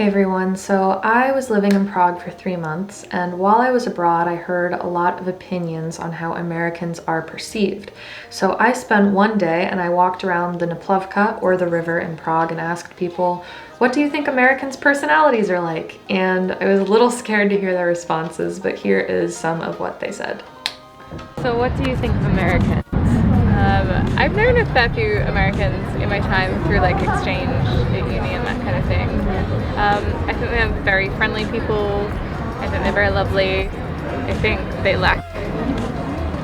Hey everyone, so I was living in Prague for 3 months, and while I was abroad I heard a lot of opinions on how Americans are perceived. So I spent one day and I walked around the Neplavka, or the river in Prague, and asked people, what do you think Americans' personalities are like? And I was a little scared to hear their responses, but here is some of what they said. So what do you think of Americans? I've known a fair few Americans in my time through like exchange at uni and that kind of thing. I think they're very friendly people. I think they're very lovely. I think they lack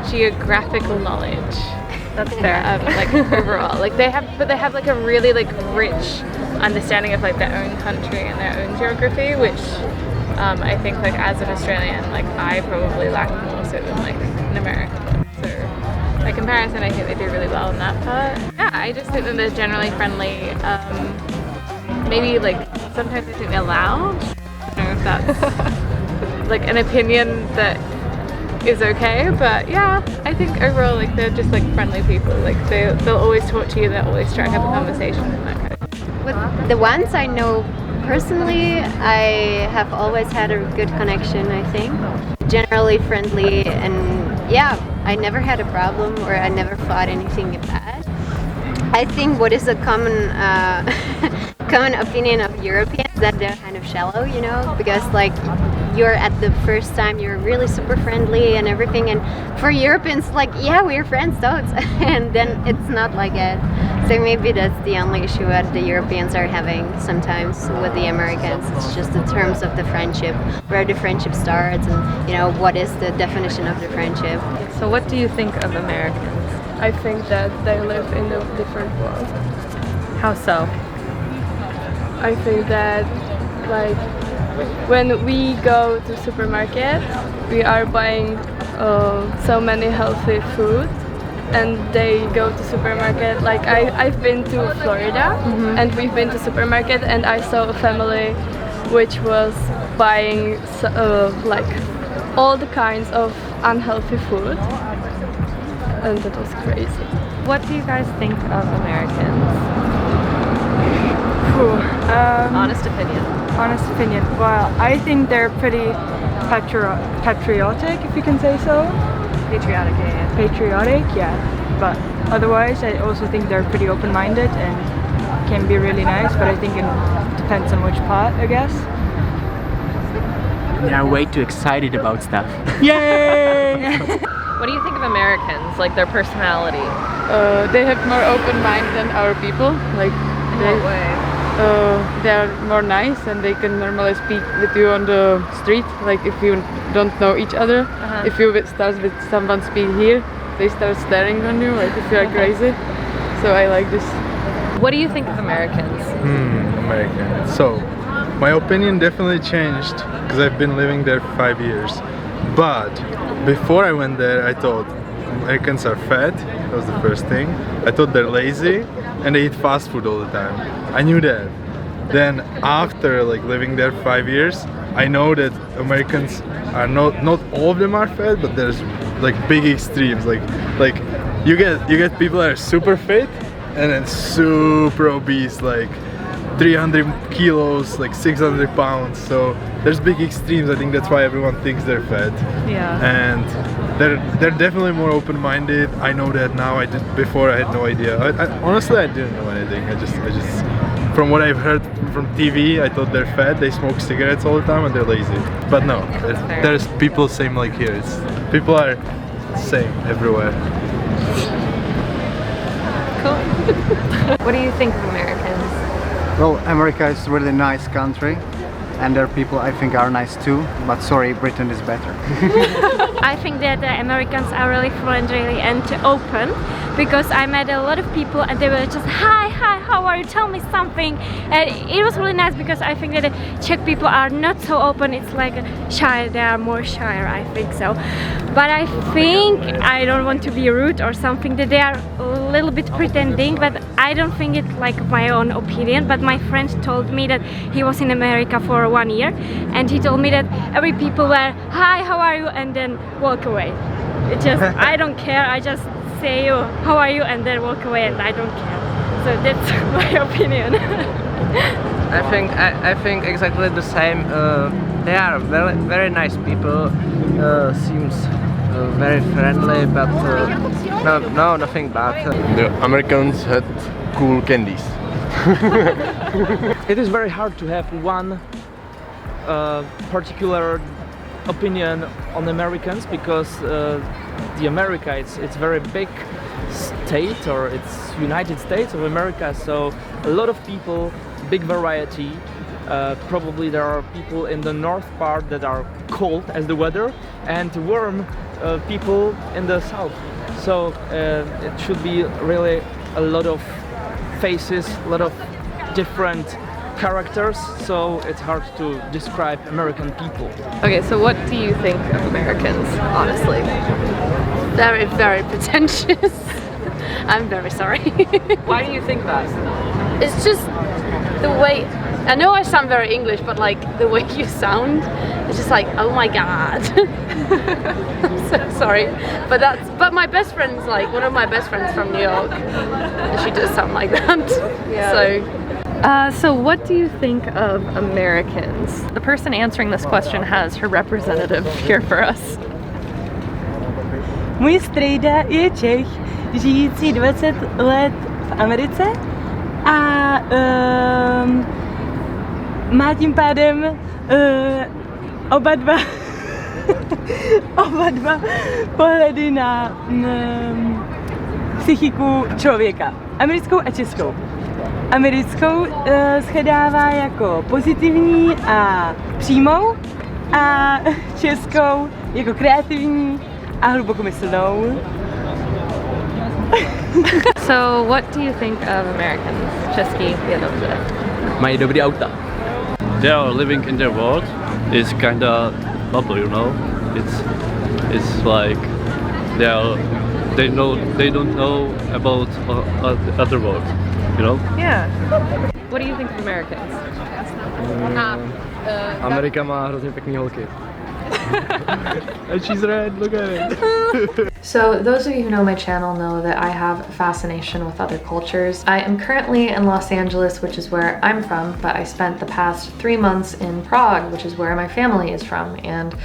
geographical knowledge. That's fair. Like overall, like they have like a really like rich understanding of like their own country and their own geography, which I think like as an Australian, like I probably lack more so than like an American. So by comparison, I think they do really well in that part. Yeah, I just think that they're generally friendly. Maybe like sometimes I think they're loud. I don't know if that's like an opinion that is okay, but yeah, I think overall like they're just like friendly people. Like they'll always talk to you, they'll always try to have a conversation and that kind of thing. With the ones I know personally, I have always had a good connection, I think. Generally friendly, and yeah, I never had a problem or I never thought anything bad. I think what is a common common opinion of Europeans that they're kind of shallow, you know, because like you're at the first time you're really super friendly and everything, and for Europeans like yeah, we're friends though, and then it's not like it. So maybe that's the only issue that the Europeans are having sometimes with the Americans. It's just in terms of the friendship, where the friendship starts, and you know what is the definition of the friendship. So what do you think of Americans? I think that they live in a different world. How so? I think that like when we go to supermarket, we are buying so many healthy food, and they go to supermarket. Like I've been to Florida, and we've been to supermarket, and I saw a family which was buying like all the kinds of unhealthy food, and that was crazy. What do you guys think of Americans? Honest opinion. Honest opinion. Well, I think they're pretty patriotic, if you can say so. Patriotic, yeah. Patriotic, yeah. But otherwise, I also think they're pretty open-minded and can be really nice. But I think it depends on which part, I guess. They are way too excited about stuff. Yay! What do you think of Americans, like their personality? They have more open mind than our people. Like they're more nice, and they can normally speak with you on the street. Like if you don't know each other, if you start with someone speak here, they start staring on you like if you are crazy. So I like this. What do you think of Americans? American. So my opinion definitely changed because I've been living there for 5 years. But before I went there, I thought Americans are fat. That was the first thing. I thought they're lazy and they eat fast food all the time. I knew that. Then after like living there 5 years, I know that Americans are not all of them are fat, but there's like big extremes. Like you get people that are super fit and then super obese, like 300 kilos, like 600 pounds. So there's big extremes. I think that's why everyone thinks they're fat. Yeah. And they're definitely more open-minded. I know that now. Before I had no idea. Honestly, I didn't know anything. I just from what I've heard from TV, I thought they're fat. They smoke cigarettes all the time and they're lazy. But no, there's people same like here. People are same everywhere. Cool. What do you think of Americans? Well, America is a really nice country, and their people I think are nice too, but sorry, Britain is better. I think that the Americans are really friendly and open, because I met a lot of people and they were just hi, how are you, tell me something. And it was really nice, because I think that the Czech people are not so open. It's like shy, they are more shyer, I think so. But I think, I don't want to be rude or something, that they are a little bit pretending, but I don't think it's like my own opinion. But my friend told me that he was in America for 1 year, and he told me that every people were hi, how are you, and then walk away. It just, I don't care, I just say oh, how are you, and then walk away, and I don't care. So that's my opinion. I think exactly the same. They are very nice people. Seems very friendly, but no, nothing bad. The Americans had cool candies. It is very hard to have one particular opinion on Americans because the America it's very big state, or it's United States of America, so a lot of people, big variety. Probably there are people in the north part that are cold as the weather, and warm people in the south. So it should be really a lot of faces, a lot of different characters, so it's hard to describe American people. Okay, so what do you think of Americans, honestly? Very, very pretentious. I'm very sorry. Why do you think that? It's just the way, I know I sound very English, but like the way you sound, it's just like, oh my god. I'm so sorry. But my best friend's like, one of my best friends from New York, and she does sound like that. Yeah. So what do you think of Americans? The person answering this question has her representative here for us. Můj strejda je Čech, žijící 20 let v Americe a má tím pádem oba dva pohledy na psychiku člověka. Americkou a českou. Americkou shledává jako pozitivní a přímou a českou jako kreativní a hlubokomyslnou. So what do you think of Americans? Český je dobře. Mají dobrý auta. They are living in their world. It's kinda bubble, you know. It's like they don't know about other world, you know. Yeah. What do you think of Americans? Amerika má hrozně pěkný holky. And she's red, look at it. So those of you who know my channel know that I have a fascination with other cultures. I am currently in Los Angeles, which is where I'm from, but I spent the past 3 months in Prague, which is where my family is from. And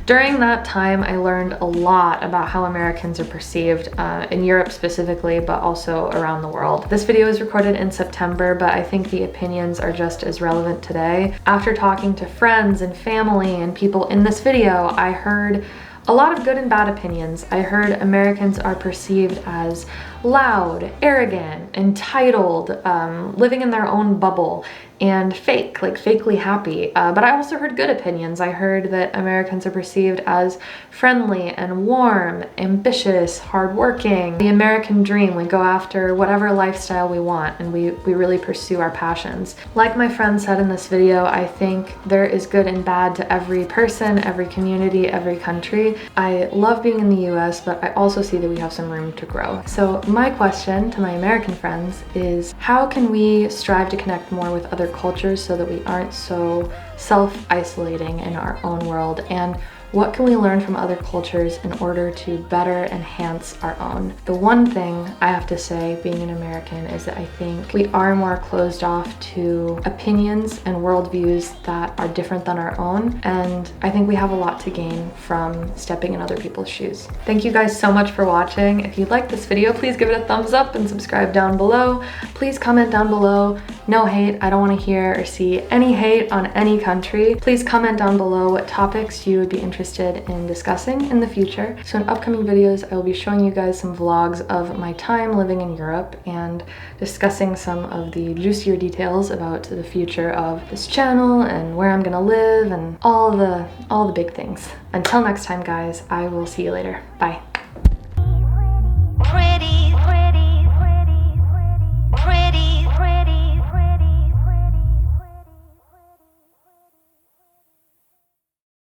during that time, I learned a lot about how Americans are perceived in Europe specifically, but also around the world. This video is recorded in September, but I think the opinions are just as relevant today. After talking to friends and family and people in this video, I heard a lot of good and bad opinions. I heard Americans are perceived as loud, arrogant, entitled, living in their own bubble, and fake, like fakely happy. But I also heard good opinions. I heard that Americans are perceived as friendly and warm, ambitious, hardworking. The American dream, we go after whatever lifestyle we want, and we really pursue our passions. Like my friend said in this video, I think there is good and bad to every person, every community, every country. I love being in the US, but I also see that we have some room to grow. So my question to my American friends is, how can we strive to connect more with other cultures so that we aren't so self-isolating in our own world? And what can we learn from other cultures in order to better enhance our own? The one thing I have to say, being an American, is that I think we are more closed off to opinions and worldviews that are different than our own, and I think we have a lot to gain from stepping in other people's shoes. Thank you guys so much for watching. If you liked this video, please give it a thumbs up and subscribe down below. Please comment down below. No hate. I don't want to hear or see any hate on any country. Please comment down below what topics you would be interested in discussing in the future. So in upcoming videos, I will be showing you guys some vlogs of my time living in Europe and discussing some of the juicier details about the future of this channel and where I'm gonna live and all the big things. Until next time, guys, I will see you later. Bye.